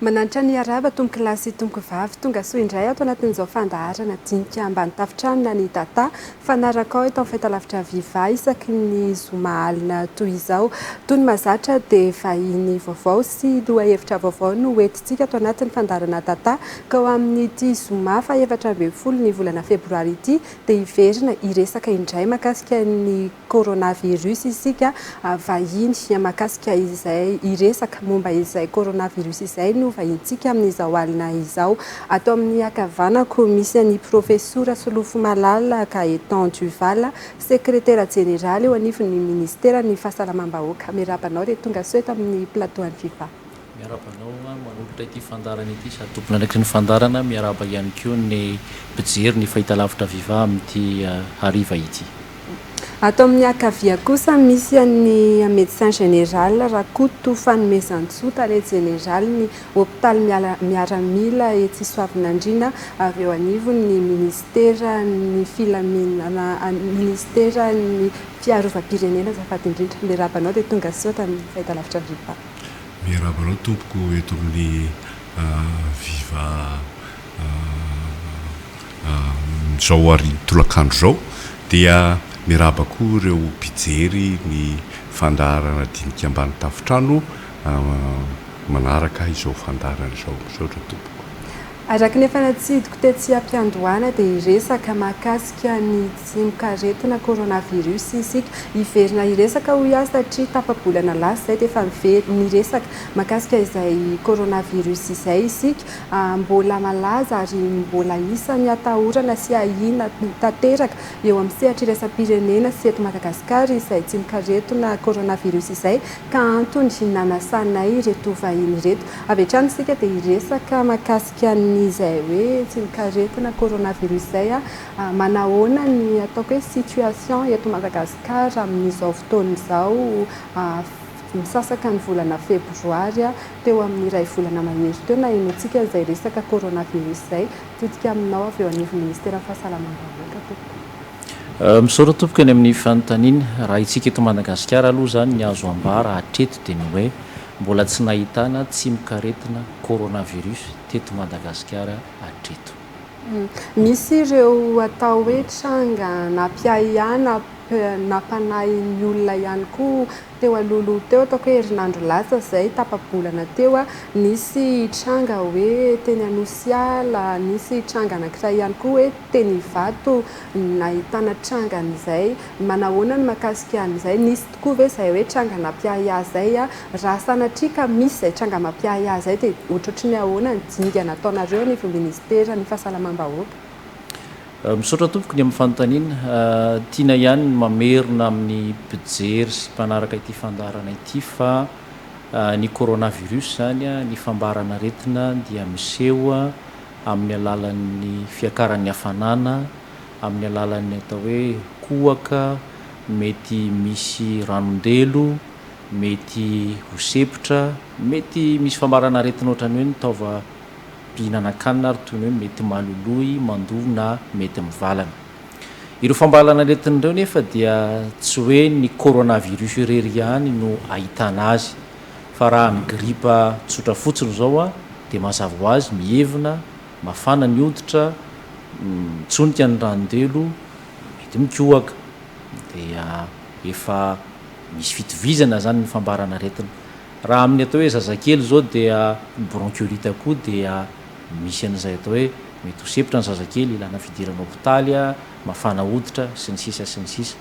Manantra ny araba tomboky lasy tomboky vavy tonga soa indray ato anatin'izao fandaharana dinika ambany tafitranona ny tata fanaraka ao eto fahitalavitra viva isaky ny zoma alina toy izao toy ny mazatra dia vahiny vaovao sy lohahevitra vaovao no entintsika ato anatin'ny fandaharana tata ka ao amin'ity zoma faha-efatra ambin'ny folo ny volana febroary ity dia hiverina hiresaka indray makasika ny coronavirus isika vahiny makasika izay hiresaka momba izay coronavirus izay no vahintsika amin'izao alina izao atao amin'ny akavanako misy any profesora Solofo Malala Gaetan Duval sekretera jeneraly eo anivon'ny ministera ny fahasalamam-bahoaka miarabanao dia tonga soa eto amin'ny plateau any Viva. Miarabanao manolotra ity fandarana ity sady tompona andraiky ny fandarana miaraba ihany koa ny mpijery ny fahitalavitra Viva amin'ity hariva ity. Atao amin'ny akavia kosa misy ny médecin général Rakoto Fanomezantsoa tare général ny hôpital miaramila ety Soavinandriana avy eo anivon'ny ministera ny filaminana ministera ny fiarovam-pirenena azafady indrindra miarabanao dia tonga soa tamin'ny fahitalavitra Viva. Miarabanao tompoko eto amin'ny Viva zao ary tolakandro zao dia miraba koa ireo mpijery ny fandaharana dinika ambany tafitrano manaraka izao fandaharana izao misaotra tompoko. Araka ny efa natsidiko tetsy am-piandohana dia hiresaka mahakasika ny tsimikaretina coronavirus isika hiverina hiresaka ho iaho satria tapabolana lasa izay dia efa miresaka mahakasika izay coronavirus izay isika mbola malaza ary mbola isany atahorana sy ahina tanteraka eo amin'ny sehatra iraisam-pirenena sy eto Madagasikara izay tsimikaretina coronavirus izay ka antony nanasanay reto vahiny reto avy hatrany isika dia hiresaka mahakasika izay hoe tsimikaretina coronavirus izay manahoana ny ataoko hoe situation eto Madagasikara amin'izao fotoana izao misasaka ny volana febroary teo amin'ny iray volana mahery teo na inoantsika izay resaka coronavirus izay totika aminao avy eo anivon'ny ministera fahasalamam-bahoaka. Misaotra tompoko ny amin'ny fanontaniana raha itsika eto Madagasikara aloha zany ny azo ambara hatreto dia ny hoe mbola tsy nahitana tsimikaretina coronavirus teto Madagasikara hatreto. Misy ireo atao hoe tranga nampiahihana nampanahy ny olona ihany koa teo alohaloha teo ataoko hoe herinandro lasa izay tapabolana teo nisy tranga hoe teny Anosiala nisy tranga anankiray ihany koa hoe teny Ivato nahitana trangan'izay manahoana ny mahakasika an'izay nisy tokoa ve izay hoe tranga nampiahiahy izay raha sanatria ka misy izay tranga mampiahiahy izay dia ohatrotry ny ahoana ny dinga nataonareo ny ministera ny fahasalamam-bahoaka. Misaotra tompoko ny amin'ny fanontaniana tiana ihany mamerina amin'ny mpijery sy mpanaraka ity fandaharana ity fa ny coronavirus zany ny fambarana aretina dia miseho amin'ny alalan'ny fiakaran'ny hafanana amin'ny alalan'ny atao hoe kohaka mety misy ranondelo mety hosepitra mety misy fambarana aretina ohatrany hoe nitaova mpihinana-kanina ary toy ny hoe mety maloloy mandoa na mety mivalana. Ireo fambalana aretin'ireo nefa dia tsy hoe ny coronavirus irery ihany no ahitana azy fa raha ny gripa tsotra fotsiny zao dia mazava ho azy mihevina mafana ny hoditra mitsonika ny ranondelo mety mikohaka dia efa misy fitovizana zany ny fambarana aretina. Raha amin'ny atao hoe zazakely zao dia bronchiolite koa dia misy an'izay atao hoe mety hosepitra ny zazakely ilana fidirana hôpitaly mafana hoditra sy ny sisa sy ny sisa.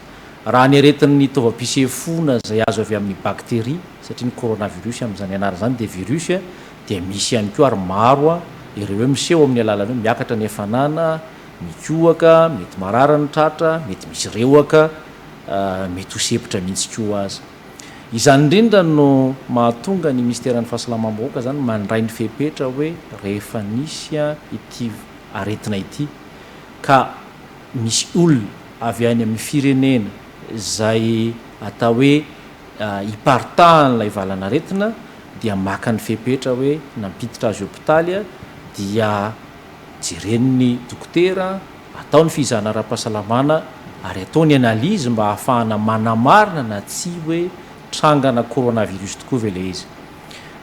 Raha ny aretin'ny taovam-pisefona izay azo avy amin'ny bakteria satria ny coronavirus amin'izany anara zany dia virus dia misy ihany koa ary maro ireo hoe miseho amin'ny alalany hoe miakatra ny hafanana mikohaka mety marara ny tratra mety misy rewaka mety hosepitra mihitsy koa azy. Izany indrindra no mahatonga ny ministeran'ny fahasalamam-bahoaka zany mandray ny fepetra hoe rehefa nisy ity aretina ity ka misy olona avy any amin'ny firenena izay atao hoe hiparitahan'ilay valana aretina dia maka ny fepetra hoe nampiditra azy hôpitaly dia jeren'ny dokotera ataony fihizana ara-pahasalamana ary ataony analizy mba ahafahana manamarina na tsy hoe trangana coronavirus tokoa ve le izy.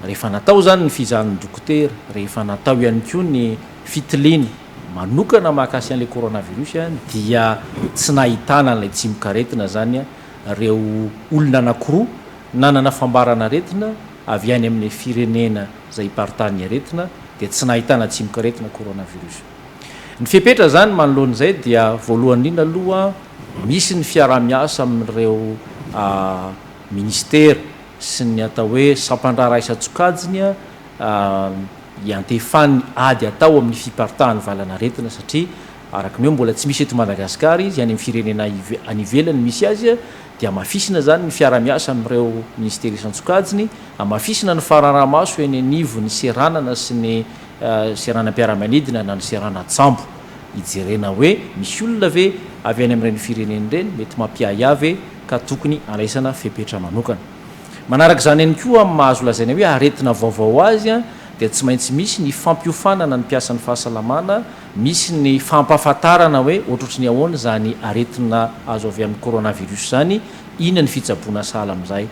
rehefa natao zany ny fizahan'ny dokotera, rehefa natao ihany koa ny fitiliana manokana mahakasy an'ilay coronavirus dia tsy nahitana n'ilay tsimokaretina zany reo olona anakiroa nanana fambarana aretina avy any amin'ny firenena zay ipartany aretina dia tsy nahitana tsimokaretina coronavirus. Ny fipetra zany manoloan'izay dia voalohany indrindra aloha misy ny fiarah-miasa amin'ireo ministera sy ny atao hoe sampandrara isa-tsokajiny iantefany ady atao amin'ny fipartahany valana aretina satria araka ny hoe mbola tsy misy eto Madagasikara izy any amin'ny firenena any ivelany misy azy dia mafisina zany ny fiarah-miasa amin'ireo ministera isan-tsokajiny, mafisina ny fararaha-maso eny anivo ny seranana sy ny seranam-piaramanidina na ny serana tsambo ijerena hoe misy olona ve avy any amin'ireny firenena ireny mety mampiay avy ka tokony anaisana fepetra manokana. Manaraka izany ihany koa amin'ny mahazo lazaina hoe aretina vaovao azy dia tsy maintsy misy ny fampiofanana ny mpiasan'ny fahasalamana, misy ny fampahafantarana hoe ohatrotry ny ahoana zany aretina azo avy amin'ny coronavirus zany, inona ny fitsaboana sahala amin'izay.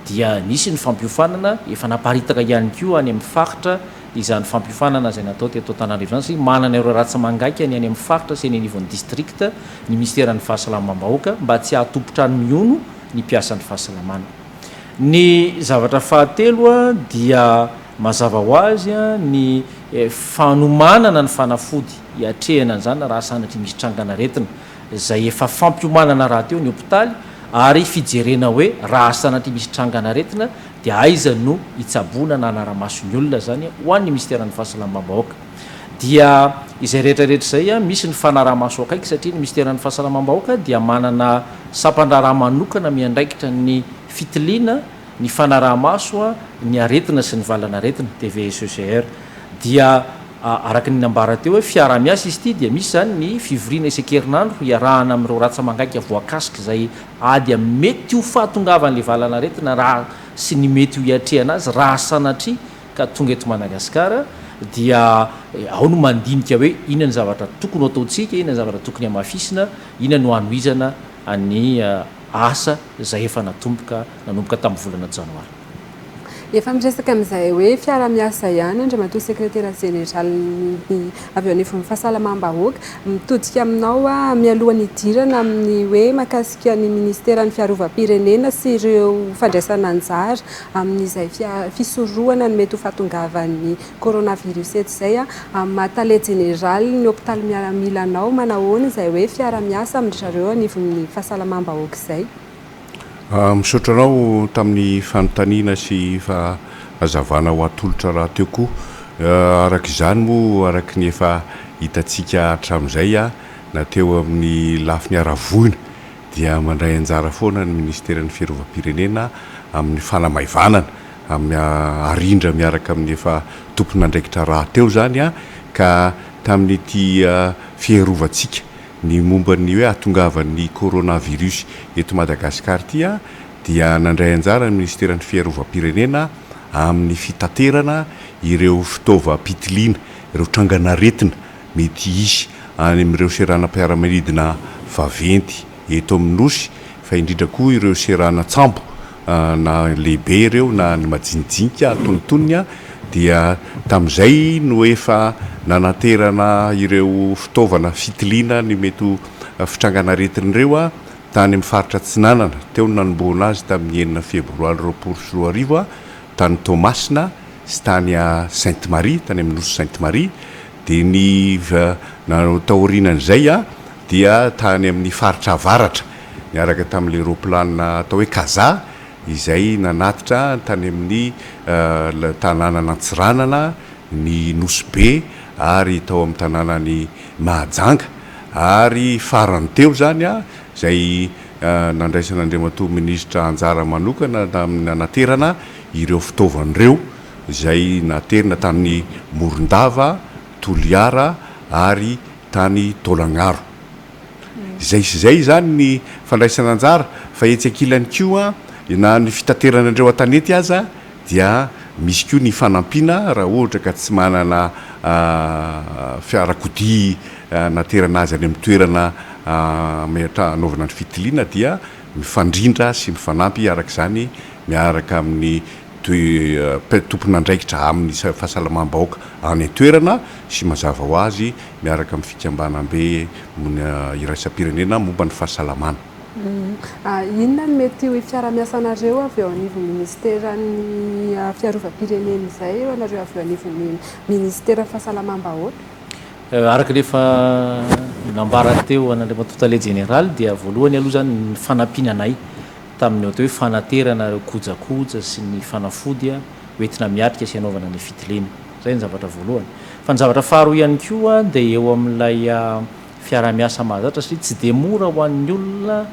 Dia nisy ny fampiofanana efa naparitaka ihany koa any amin'ny faritra izany fampiofanana izay natao teto Antananarivo zany, manana ireo ratsa mangaika ny any amin'ny faritra sy ny anivon'ny distrikta ny ministeran'ny fahasalamam-bahoaka mba tsy hahatopotra ny miono ny mpiasan'ny fahasalamana. Ny zavatra fahatelo dia mazava ho azy ny fanomanana ny fanafody hiatrehana zany raha sanatry misy trangana-retina izay efa fampiomanana raha teo ny hopitaly ary fijerena hoe raha sanatry misy trangana-retina dia aiza no hitsaboana na anara-masony olona zany ho an'ny ministeran'ny fahasalamam-bahoaka. Dia izay rehetrarehetra izay misy ny fanaraha-maso akaiky satria ny ministeran'ny fahasalamam-bahoaka dia manana sampandraraha manokana miandraikitra ny fitiliana ny fanaraha-maso ny aretina sy ny valana aretina TVSECR. Dia araka ny nambara teo hoe fiarah-miasa izy ity dia misy zany ny fivoriana isan-kerinandro iarahana amin'ireo ratsa mangaika voakasika izay ady mety ho fahatongavan'ilay valana aretina raha sy ny mety ho hiatrehana azy raha sanatry ka tonga eto Madagasikara. Dia ao no mandinika hoe inona ny zavatra tokony ho ataontsika, inona ny zavatra tokony hamafisina, inona no hanohizana ny asa izay efa nanomboka tamin'ny volana janoary. Efa miresaka amin'izay hoe fiarah-miasa ihany andriamatoa sekretera jeneral avy ao anivon'ny fahasalamam-bahoaka mitodika aminao mialohan'ny idirana amin'ny hoe mahakasika ny ministeran'ny fiarovam-pirenena sy ireo fandraisana anjara amin'izay fisorohana ny mety ho fahatongavan'ny coronavirus eto izay mahatale jeneral ny hopitaly miaramilanao manahoana izay hoe fiarah-miasa amin'ireo anivon'ny fahasalamam-bahoaka izay. Misaotra anao tamin'ny fanontaniana sy fahazavana ho atolotra raha teo koa. Araka izany moa araka ny efa hitantsika hatramin'izay na teo amin'ny lafiny aravoina dia mandray anjara foana ny ministeran'ny fiarovam-pirenena amin'ny fanamaivanana amin'ny arindra miaraka amin'ny efa tompony andraikitra raha teo zany ka tamin'ity fiarovantsika ny momba ny hoe ahatongavan'ny coronavirus eto Madagasikara ity dia nandray anjara ny ministeran'ny fiarovam-pirenena amin'ny fitaterana ireo fitaovam-pitiliana, ireo trangana-retina mety isy any amin'ireo seranam-piaramanidina vaventy eto amin'ny nosy, fa indrindra koa ireo serana tsambo na lehibe ireo na ny majinijinika atonontonony dia tamin'izay no efa nanaterana ireo fitaovana fitiliana ny mety fitrangana-retin'ireo tany amin'ny faritra Tsinanana teo no nanomboana azy tamin'ny 9 febroary 2024 tany Tomasina sy tany Sainte Marie, tany amin'ny nosy Sainte Marie. Dia ny taorianan'izay dia tany amin'ny faritra avaratra niaraka tamin'ilay roplanina atao hoe Kaza izay nanatitra tany amin'ny tanàna Nantsiranana, ny Nosy Be ary tao amin'ny tanànany Mahajanga ary farany teo zany izay nandraisan'Andriamatoa minisitra anjara manokana tamin'ny naterana ireo fitaovan'ireo izay naterina tamin'ny Morondava, Toliara ary tany Tolagnaro. Izay zany ny fandraisana anjara fa etsy ankilany koa na ny fitateranandreo an-tanety aza dia misy koa ny fanampiana raha ohatra ka tsy manana fiarakodia naterana azy any amin'ny toerana anaovana ny fitiliana dia mifandrindra sy mifanampy araka izany miaraka amin'ny tompona andraikitra amin'ny fahasalamam-bahoaka any toerana sy mazava ho azy miaraka amin'ny fikambanam-be iraisam-pirenena momba ny fahasalamana. Inona no mety ho fiara-miasanareo avy eo anivon'ny ministeran'ny fiarovam-pirenena izay eo anareo avy eo anivon'ny ministera fahasalamam-bahoaka? Araka rehefa nambara teo an'Andriamantoa Général dia voalohany aloha zany ny fanampinanay tamin'ny atao hoe fanaterana kojakoja sy ny fanafody hoentina miatrika sy anaovana ny fitiliana. Zay ny zavatra voalohany. Fa ny zavatra faharoa ihany koa dia eo amin'ilay fiara-miasa mahazatra satria tsy dia mora ho an'ny olona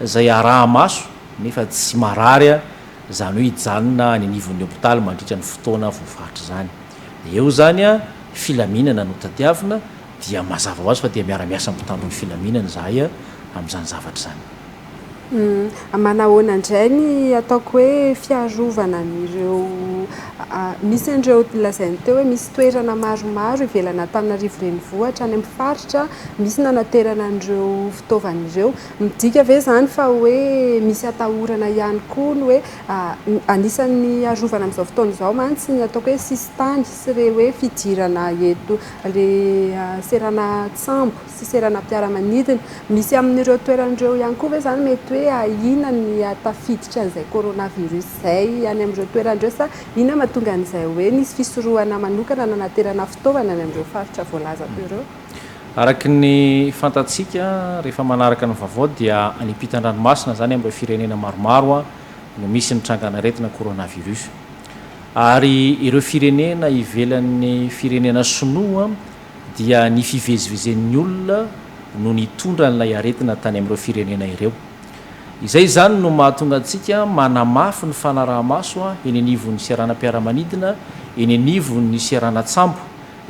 izay araha-maso nefa tsy marary zany hoe hijanona any anivon'ny hôpitaly mandritra ny fotoana voafaritra zany. Eo zany filaminana no tadiavina dia mazava ho azy fa dia miara-miasa mitandrony filaminana zahay amin'izany zavatra zany. Manahoana indray ny ataoko hoe fiarovana an'ireo misy an'ireo lazainy teo hoe misy toerana maromaro ivelana Antananarivo renivohitra any amin'ny faritra, misy nanaterana an'ireo fitaovan'ireo. Midika ve zany fa hoe misy atahorana ihany koa ny hoe anisan'ny arovana amin'izao fotoana izao mantsy ny ataoko hoe sisy tany sy re hoe fidirana eto le serana tsambo sy serana mpiara-manidina. Misy amin'ireo toeran'ireo ihany koa ve zany mety hoe inona ny tafiditra an'izay coronavirus izay any amin'ireo toeran'ireo sa inona mahatonga an'izay hoe nisy fisorohana manokana nanaterana fitaovana any amin'ireo faritra voalaza teo ireo? Araky ny fantatsika rehefa manaraka ny vaovao dia any ampitan-dranomasina zany amin'ireo firenena maromaro no misy nitrangana aretina coronavirus. Ary ireo firenena ivelan'ny firenena sinoa dia ny fivezivezen'ny olona no nitondra n'ilay aretina tany amin'ireo firenena ireo. Izay zany no mahatonga antsika manamafy ny fanaraha-maso eny anivon'ny seranam-piaramanidina, eny anivon'ny seranatsambo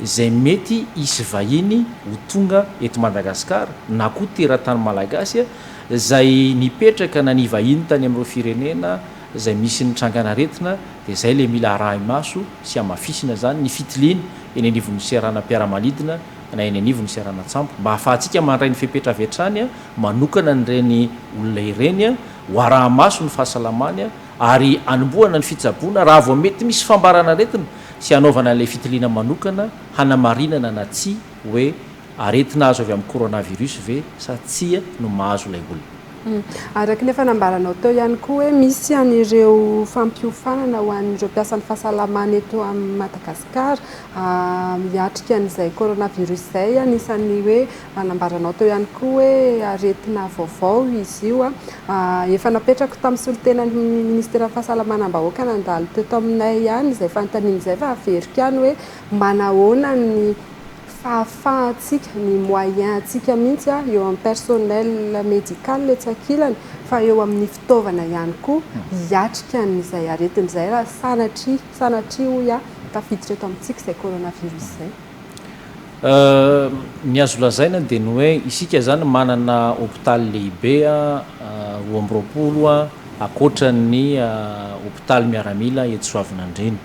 izay mety isy vahiny ho tonga eto Madagasikara na koa teratany malagasy izay nipetraka na ny vahiny tany amin'ireo firenena izay misy nitrangana aretina dia izay le mila arahi-maso sy amafisina zany ny fitiliana eny anivon'ny seranam-piaramanidina na eny anivon'ny seranatsambo mba hahafahantsika mandray ny fipetravetrany manokana nyreny olona ireny ho araha-maso ny fahasalamany ary anomboana ny fitsaboana raha vao mety misy fambarana aretina sy hanaovana n'ilay fitiliana manokana hanamarinana na tsy hoe aretina azo avy amin'ny coronavirus ve sa tsia no mahazo ilay olona. Araky ny fanambaranao teo ihany koa hoe misy an'ireo fampiofanana ho an'ireo mpiasan'ny fahasalamana eto amin'ny Madagasikara miatrika an'izay coronavirus izay anisan'ny hoe anambaranao teo ihany koa hoe aretina vaovao izy io efa napetraka tamin'ny solitenan'ny ministera fahasalamana-bahoaka nandalo teto aminay ihany izay fanontaniana izay fa averika ihany hoe manahoana ny fahafahantsika ny moyen-tsika mihitsy eo amin'ny personnel médical le tsakilany fa eo amin'ny fitaovana ihany koa hiatrika n'izay aretina izay raha sanatria hoy tafiditra eto amintsika izay coronavirus izay. Ny azo lazaina dia ny hoe isika zany manana hôpitaly lehibe roa amby roapolo akoatra ny hôpitaly miaramila eto Soavinandreny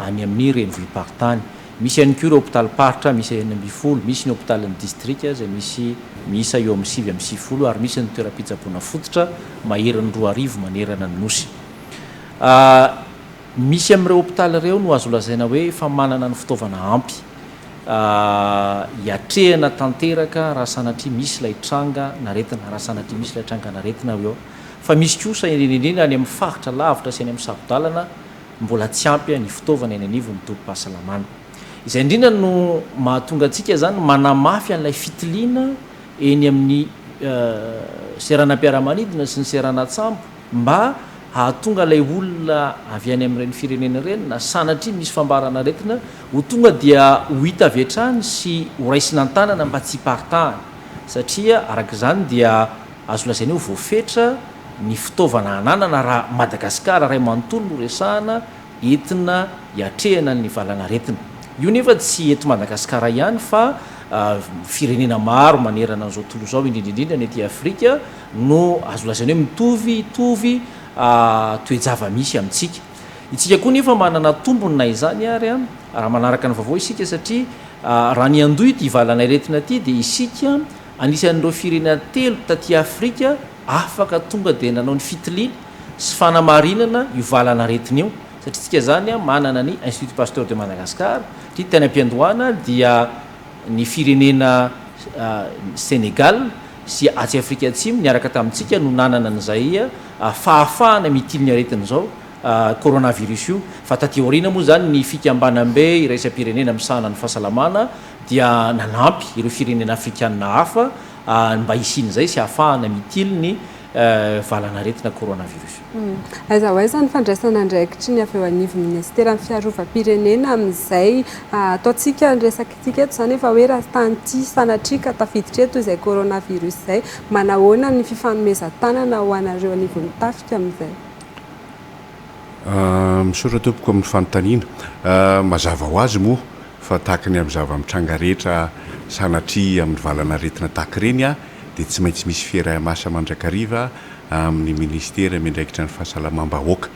any amin'ny renivohim-paritany. Misy ihany koa ireo hôpitaly paritra misy eny amby folo, misy ny hôpitaly ny distrika izay misy miisa eo amin'ny 7 amby 10 ary misy ny toeram-pitsaboana fototra maheran'ny 2 arivo manerana ny nosy. Misy amin'ireo hôpitaly ireo no azo lazaina hoe efa manana ny fitaovana ampy hiatrehana tanteraka raha sanatria misy ilay tranga naretina raha sanatria misy ilay tranga naretina eo. Fa misy kosa indrindra any amin'ny faritra lavitra sy any amin'ny savodalana mbola tsy ampy ny fitaovana eny anivon'ny tobim-pahasalamana. Izay indrindra no mahatonga antsika zany manamafy an'ilay fitiliana eny amin'ny seranam-piaramanidina sy ny seranatsambo mba hahatonga ilay olona avy any amin'ireny firenena ireny na sanatria misy fambarana aretina ho tonga dia ho hita avy hatrany sy ho raisina an-tanana mba tsy hiparitahana satria arak'izany dia azo lazaina hoe voafetra ny fitaovana ananana raha Madagasikara ray manontolo no resahana entina hiatrehana ny valana aretina. Io nefa tsy eto Madagasikara ihany fa firenena maro manerana an'izao tontolo izao indrindrindrindra ny ety Afrika no azo lazaina hoe mitovy toejava misy amintsika. Itsika koa nefa manana tombony na izany ary raha manaraka ny vaovao isika satria raha ny andoha ity valana aretina ity dia isika anisan'ireo firenena 3 taty Afrika afaka tonga dia nanao ny fitiliana sy fanamarinana io valana aretina io satria tsika zany a manana ny institut pasteur de Madagascar ty tany am-piandohana dia ny firenena Sénégal sy Atsy Afrika Atsimo niaraka tamintsika no nanana an'izay fahafahana mitily ny aretina zao coronavirus io fa taty aoriana moa zany ny fikambanam-be iraisam-pirenena misahana ny fahasalamana dia nanampy ireo firenena afrikanina hafa mba hisiny zay sy ahafahana mitily ny valana aretina coronavirus. Aiza ho aiza ny fandraisana andraikitry ny avy eo anivy ministeran'ny fiarovam-pirenena amin'izay ataontsika ny resakitsika eto zany efa hoe raha tany ty sanatrika tafiditra eto izay coronavirus izay manahoana ny fifanomezan-tanana ho anareo anivon'ny tafika amin'izay. Misaotra tompoko amin'ny fanontaniana mazava ho azy moa fa tahaka ny amin'ny zava-mitranga rehetra sanatria amin'ny valana aretina tahaka ireny dia tsy maintsy misy fiaraha-masa mandrakariva amin'ny ministera miandraikitra ny fahasalamam-bahoaka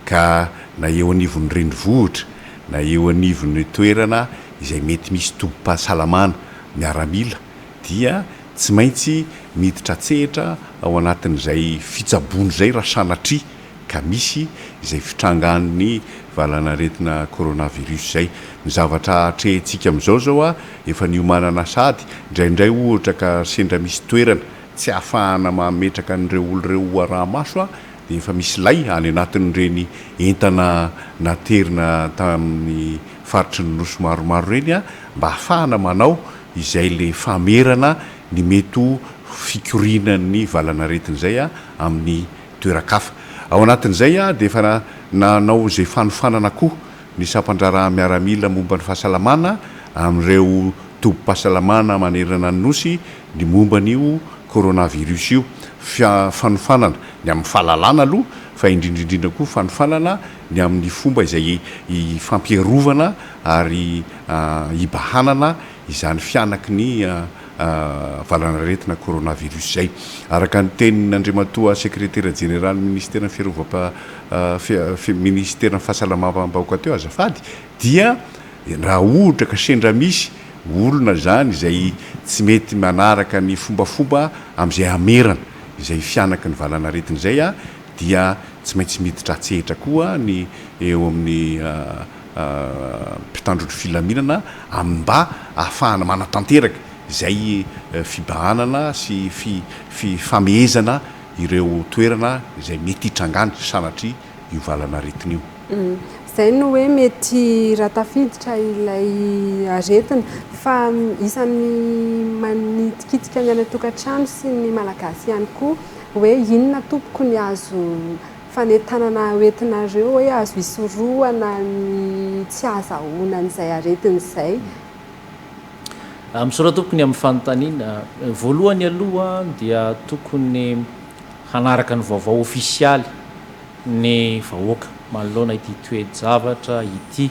ka na eo anivon'ny renivohitra na eo anivon'ny toerana izay mety misy tombo-pahasalamana miaramila dia tsy maintsy miditra tsehatra ao anatin'izay fitsaboana izay raha sanatria ka misy izay fitrangan'ny valana aretina coronavirus izay ny zavatra atrehintsika amin'izao zao efa niomanana sady indraindray ohatra ka sendra misy toerana tsy ahafahana mametraka an'ireo oloreo arahamaso dia efa misy lay any anatin'ireny entana naterina tamin'ny faritry ny nosy maromaro reny mba ahafahana manao izay le famerana ny mety fikorinan'ny valana aretina izay amin'ny toerakafa. Ao anatin'izay dia efa nanao izay fanofanana koa ny sampandraraha miaramila momba ny fahasalamana amin'ireo tobo-pahasalamana manerana ny nosy ny momba n'io coronavirus io fanofanana ny amin'ny fahalalana aloha fa indrindrindrindra koa fanofanana ny amin'ny fomba izay fampiarovana ary hibahanana izany fianaky ny valana aretina coronavirus izay araka ny tenin'Andriamatoa sekretera jeneraly ministera ministera ny fahasalamam-bahoaka teo azafady dia raha ohatra ka sendra misy olona zany izay tsy mety manaraka ny fombafomba amin'izay amerana izay fianaky ny valana aretina izay dia tsy maintsy miditra tsehatra koa ny eo amin'ny mpitandrotro filaminana mba ahafahana manatanteraka izay fibahanana sy famehezana ireo toerana izay mety hitrangany sanatria io valana aretina io. Izay no hoe mety raha tafiditra ilay aretina fa isan'ny manitikitika ny any tokantrano sy ny malagasy ihany koa hoe inona tompoko ny azo fanentanana hoentinareo hoe azo hisorohana ny tsy ahazahoana an'izay aretina izay. Misaotra tokony amin'ny fanontaniana voalohany aloha dia tokony hanaraka ny vaovao ofisialy ny vahoaka manoloana ity toe-javatra ity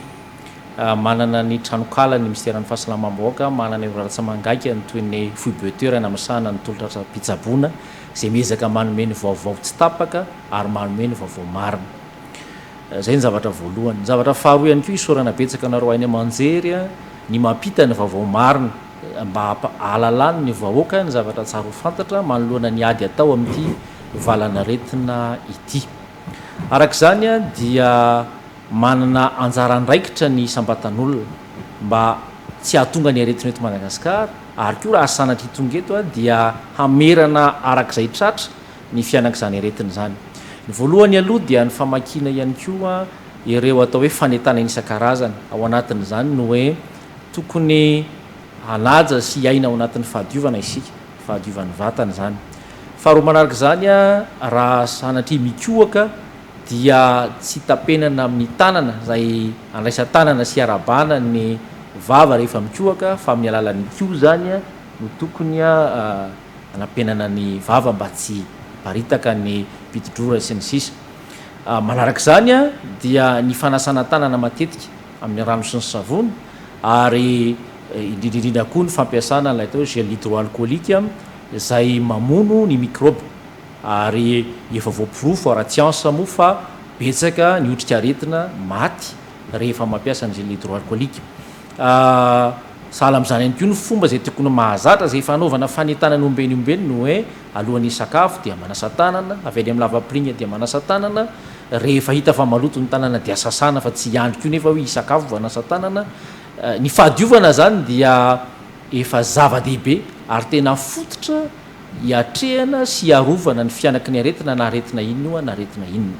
manana ny tranokala ny ministeran'ny fahasalamam-bahoaka manana ireo ratsamangaika ny toy ny foibeteurana misahana ny tolotra pitsaboana izay miezaka manome ny vaovao tsy tapaka ary manome ny vaovao marina zay ny zavatra voalohany. Ny zavatra faharoa ihany koa isaorana betsaka nareo ainy amanjery ny mampita ny vaovao marina mba ahalalany ny vahoaka ny zavatra tsara ho fantatra manoloana ny ady atao amin'ity valana aretina ity. Arak'izany dia manana anjarandraikitra ny sambatan'olona mba tsy hahatonga ny aretina eto Madagasikara ary koa raha sanatry tonga eto dia hamerana arak'izay tratra ny fianak'izany aretina izany. Ny voalohany aloha dia ny famakina ihany koa ireo atao hoe fanentana isan-karazany ao anatin'izany no hoe tokony hanaja sy aina ao anatin'ny fahadiovana isika fahadiovan'ny vatana izany. Faharoa manaraka izany raha sanatria mikohaka dia tsy tapenana amin'ny tanana izay andraisan-tanana sy arabana ny vava rehefa mikohaka fa amin'ny alalan'ny koho zany no tokony anapenana ny vava mba tsy baritaka ny pitidrora sy ny sisa. Manaraka izany dia ny fanasana tanana matetika amin'ny rano sy ny savony ary indrindrindrindra koa ny fampiasana ilay atao gel hydroalcoolique izay mamono ny microbe ary efa voapirofo ara-tsiansa moa fa betsaka ny otrika aretina maty rehefa mampiasa ny gel hydroalcoolique. Sahala amin'izany ihany koa ny fomba izay tokony mahazatra izay fanaovana fanentana ny ombeny no hoe alohan'ny sakafo dia manasa tanana, avy any amin'ny lavapiringa dia manasa tanana, rehefa hita fa maloto ny tanana dia sasana fa tsy andro ko nefa hoe isakafo vanasa tanana. Ny fahadiovana zany dia efa zava-dehibe ary tena fototra hiatrehana sy hiarovana ny fianaky ny aretina na aretina inona io na aretina inona.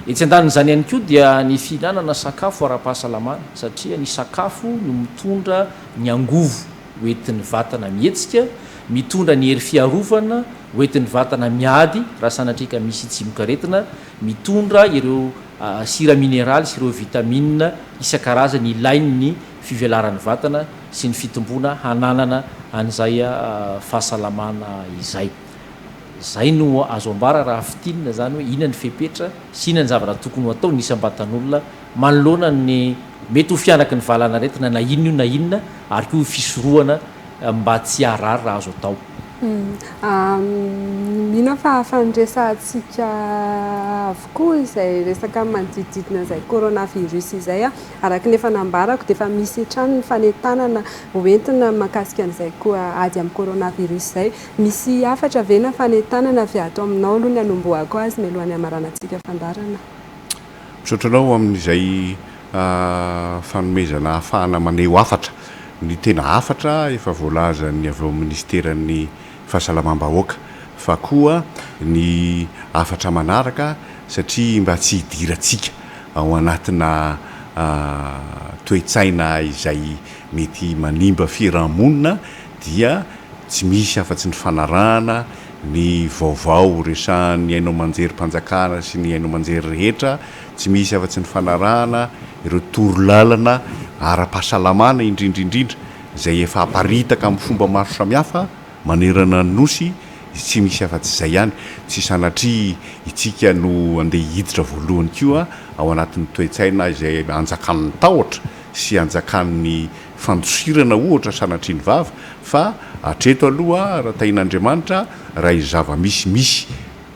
Etsy an-danin'izany ihany koa dia ny fihinanana sakafo ara-pahasalamana satria ny sakafo no mitondra ny angovo hoentin'ny vatana mihetsika, mitondra ny hery fiarovana hoentin'ny vatana miady raha sanatrika misy tsimokaretina, mitondra ireo sira mineraly sy ireo vitamina isan-karazany ilain'ny fivelaran'ny vatana sy ny fitombona hananana an'izay fahasalamana izay. Zay no azo ambara raha fitinina zany hoe inona ny fepetra sy inona ny zavatra tokony ho atao nisy am-batan'olona manoloana ny mety ho fianaky ny valanaretina na inona io na inona ary koa fisorohana mba tsy harary raha azo atao. Mino fa fandraisantsika avokoa izay resaka manodididina izay coronavirus izay araka ny efa nambarako dia efa misy hatrany ny fanentanana hoentina mahakasika an'izay koa ady amin'ny coronavirus izay. Misy hafatra vena fanentanana avy ato aminao aloha ny anomboako azy mialohan'ny hamaranantsika fandarana. Misaotra anao amin'izay fanomezana ahafahana maneho hafatra. Ny tena hafatra efa voalazany avy ao ministeran'ny fahasalamam-bahoaka fa koa ny hafatra manaraka satria mba tsy hidirantsika ao anatina toe-tsaina izay mety manimba fiarahamonina dia tsy misy afa-tsy ny fanarahana ny vaovao resahan'ny haino manjery mpanjakana sy ny haino manjery rehetra, tsy misy afa-tsy ny fanarahana ireo torolalana ara-pahasalamana indrindrindrindra izay efa aparitaka amin'ny fomba maro samihafa manerana ny nosy. Tsy misy afa-tsy izay ihany, tsy sanatria itsika no andeha hiditra voalohany koa ao anatin'ny toe-tsaina izay anjakan'ny tahotra sy anjakan'ny fandosirana ohatra sanatria ny vava fa hatreto aloha raha tain'Andriamanitra raha izava-misy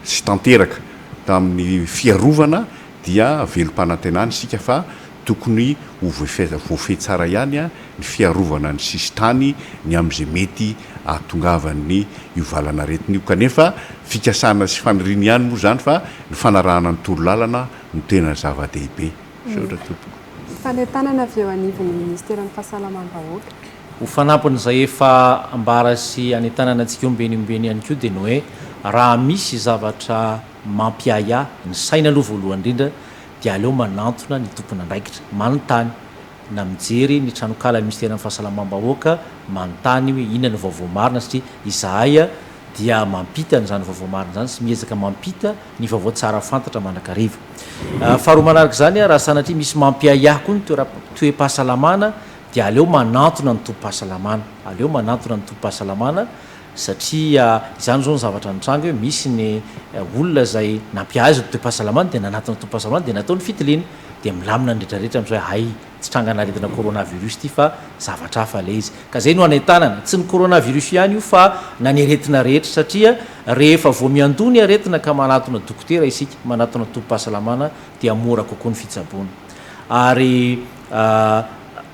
sy tanteraka tamin'ny fiarovana dia velom-panantenana isika fa tokony ho voafehy tsara ihany ny fiarovana ny sisitany ny amin'izay mety ahatongavan'ny io valanaretina io. Kanefa fikasana sy faniriana ihany moa zany fa ny fanarahana ny torolalana no tena zava-dehibe. Saotra tompoko. Fanentanana avy eo anivon'ny ministeran'ny fahasalamam-bahoaka. Ho fanampin'izay efa ambara sy anentanana antsika ombeny ihany koa dia ny hoe raha misy zavatra mampiaya ny saina aloha voalohany indrindra dia aleo manantona ny tompony andraikitra manontany na mijery ny tranokala ministeran'ny fahasalamam-bahoaka manontany hoe inona ny vaovao marina satria izahay dia mampita n'izany vaovao marina zany sy miezaka mampita ny vaovao tsara fantatra manakariva. Faharoa manaraka izany raha sanatria misy mampiayah koa ny toe-pahasalamana dia aleo manantona ny tompo-pahasalamana, aleo manantona ny tompo-pahasalamana satria izany zao ny zavatra nitranga hoe misy ny olona izay nampiazy ny toe-pahasalamana dia nanatona tompo-pahasalamana dia natao ny fitiliana dia milamina ny rehetrarehetra amin'izay hay tsy tranganaretina coronavirus ity fa zavatra hafa le izy. Ka zay no anentanana tsy ny coronavirus ihany io fa na ny aretina rehetra satria rehefa vao miandony aretina ka manatona dokotera isika manatona tompo-pahasalamana dia mora kokoa ny fitsaboana. Ary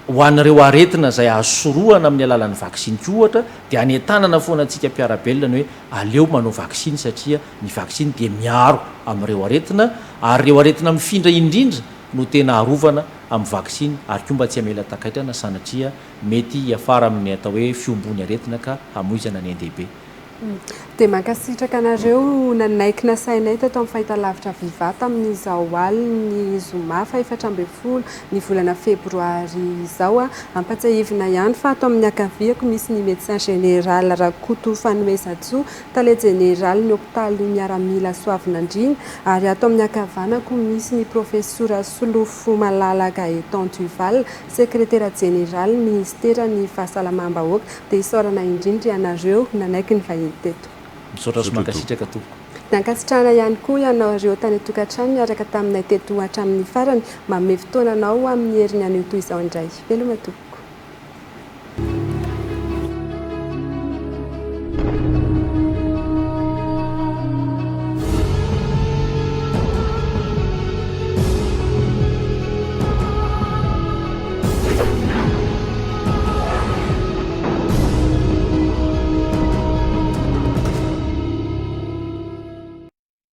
ho an'ireo aretina izay ahasorohana amin'ny alalan'ny vaksiny koa ohatra dia anentanana foana antsika mpiarabelona ny hoe aleo manao vaksiny satria ny vaksiny dia miaro amin'ireo aretina ary ireo aretina mifindra indrindra no tena arovana amin'ny vaksiny ary koa mba tsy hamela takaitrana sanatria mety hiafara amin'ny atao hoe fiombony aretina ka hamoizana ny andehibe. Dia mankasitraka anareo nanaikina sainay teto amin'ny fahitalavitra Viva tamin'izao aliny zoma fa 14 ny volana febroary izao ampatsahivina ihany fa ato amin'ny akaviako misy ny médecin général Rakoto Fanomezatsoa, tale général ny hôpitaly miaramila Soavinandrina ary ato amin'ny akavanako misy ny professeur Solofo Malala Gaetan Duval, secrétaire général ministère ny fahasalamam-bahoaka dia isaorana indrindra ianareo nanaiky ny vahiny teto. Misaotra sy mankasitraka tompoko. Nankasitrahana ihany koa ianareo tany tokantrano miaraka taminay teto hatramin'ny farany manome fotoana anao amin'ny herin'ny anio toy izao indray. Veloma tompoko.